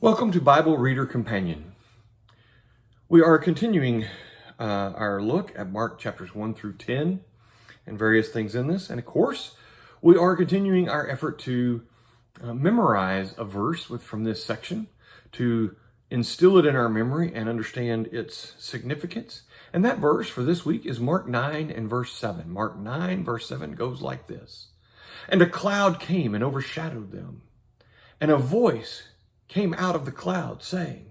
Welcome to Bible Reader Companion. We are continuing our look at Mark chapters 1 through 10 and various things in this. And of course, we are continuing our effort to memorize a verse from this section, to instill it in our memory and understand its significance. And that verse for this week is Mark 9 and verse 7. Mark 9 verse 7 goes like this. And a cloud came and overshadowed them, and a voice came out of the cloud saying,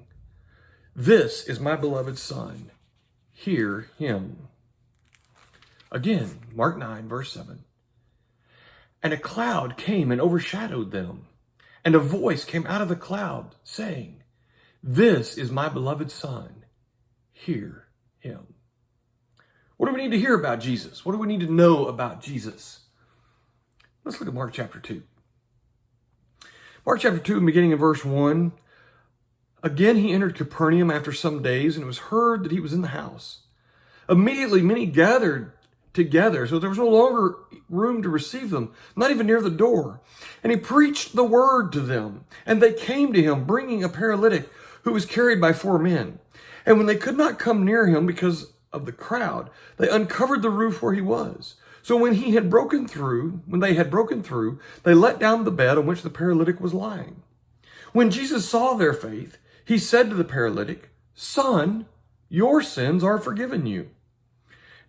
"This is my beloved Son, hear him." Again, Mark 9, verse 7. And a cloud came and overshadowed them, and a voice came out of the cloud saying, "This is my beloved Son, hear him." What do we need to hear about Jesus? What do we need to know about Jesus? Let's look at Mark chapter 2. Mark chapter 2, beginning in verse 1. Again, he entered Capernaum after some days, and it was heard that he was in the house. Immediately, many gathered together, so there was no longer room to receive them, not even near the door. And he preached the word to them, and they came to him, bringing a paralytic who was carried by 4 men. And when they could not come near him because of the crowd, they uncovered the roof where he was. So when they had broken through, they let down the bed on which the paralytic was lying. When Jesus saw their faith, he said to the paralytic, "Son, your sins are forgiven you."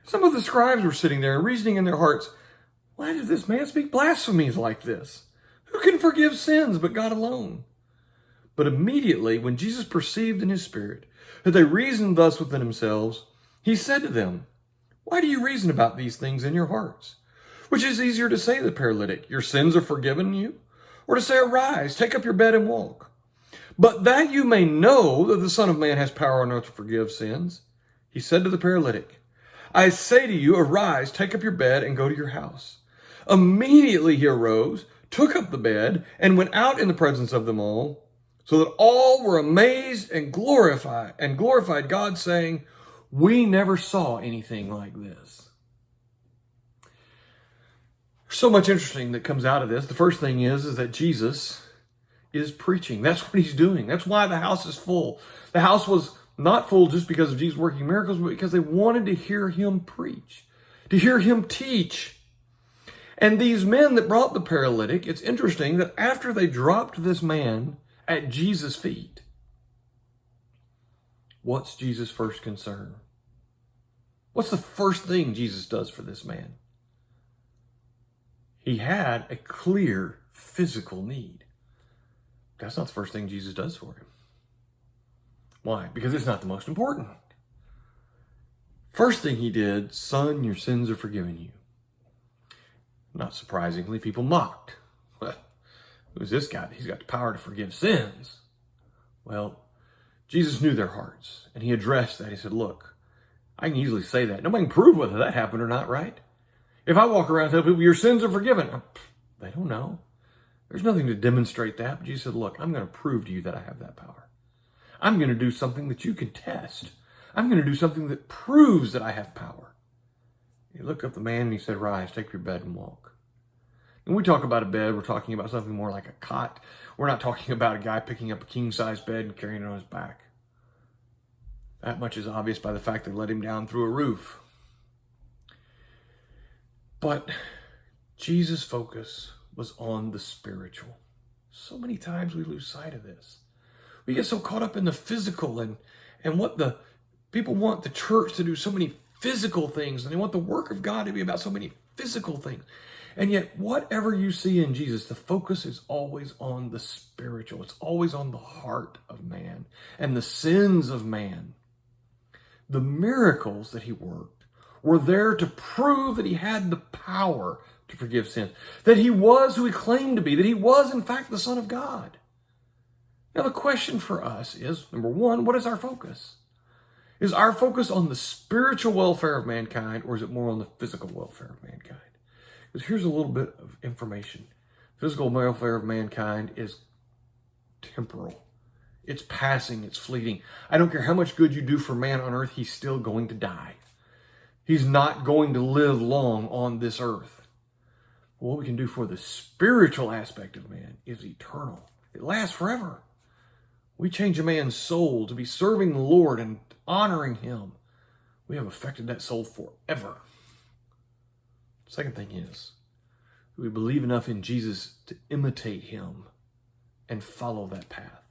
Some of the scribes were sitting there reasoning in their hearts, "Why does this man speak blasphemies like this? Who can forgive sins but God alone?" But immediately, when Jesus perceived in his spirit that they reasoned thus within themselves, he said to them, "Why do you reason about these things in your hearts? Which is easier to say to the paralytic, 'Your sins are forgiven you,' or to say, 'Arise, take up your bed and walk'? But that you may know that the Son of Man has power on earth to forgive sins," he said to the paralytic, "I say to you, arise, take up your bed and go to your house." Immediately he arose, took up the bed, and went out in the presence of them all, so that all were amazed and glorified God, saying, "We never saw anything like this." So much interesting that comes out of this. The first thing is that Jesus is preaching. That's what he's doing. That's why the house is full. The house was not full just because of Jesus working miracles, but because they wanted to hear him preach, to hear him teach. And these men that brought the paralytic, it's interesting that after they dropped this man at Jesus' feet, what's Jesus' first concern? What's the first thing Jesus does for this man? He had a clear physical need. That's not the first thing Jesus does for him. Why? Because it's not the most important. First thing he did, "Son, your sins are forgiven you." Not surprisingly, people mocked. Well, who's this guy? He's got the power to forgive sins. Well, Jesus knew their hearts, and he addressed that. He said, "Look, I can easily say that. Nobody can prove whether that happened or not, right? If I walk around and tell people your sins are forgiven, they don't know. There's nothing to demonstrate that." But Jesus said, "Look, I'm going to prove to you that I have that power. I'm going to do something that you can test. I'm going to do something that proves that I have power." He looked up the man and he said, "Rise, take your bed and walk." When we talk about a bed, we're talking about something more like a cot. We're not talking about a guy picking up a king-size bed and carrying it on his back. That much is obvious by the fact they let him down through a roof. But Jesus' focus was on the spiritual. So many times we lose sight of this. We get so caught up in the physical and what the people want the church to do so many physical things, and they want the work of God to be about so many physical things. And yet, whatever you see in Jesus, the focus is always on the spiritual. It's always on the heart of man and the sins of man. The miracles that he worked were there to prove that he had the power to forgive sins, that he was who he claimed to be, that he was, in fact, the Son of God. Now, the question for us is, number one, what is our focus? Is our focus on the spiritual welfare of mankind, or is it more on the physical welfare of mankind? Because here's a little bit of information. Physical welfare of mankind is temporal. It's passing, it's fleeting. I don't care how much good you do for man on earth, he's still going to die. He's not going to live long on this earth. What we can do for the spiritual aspect of man is eternal. It lasts forever. we change a man's soul to be serving the Lord and honoring Him, we have affected that soul forever. Second thing is, we believe enough in Jesus to imitate Him and follow that path.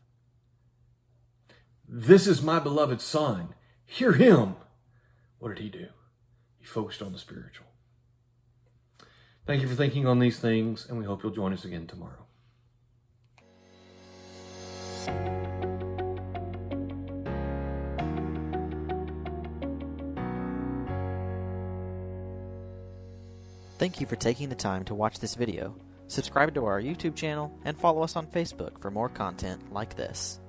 This is my beloved Son. Hear Him. What did He do? He focused on the spiritual. Thank you for thinking on these things, and we hope you'll join us again tomorrow. Thank you for taking the time to watch this video. Subscribe to our YouTube channel and follow us on Facebook for more content like this.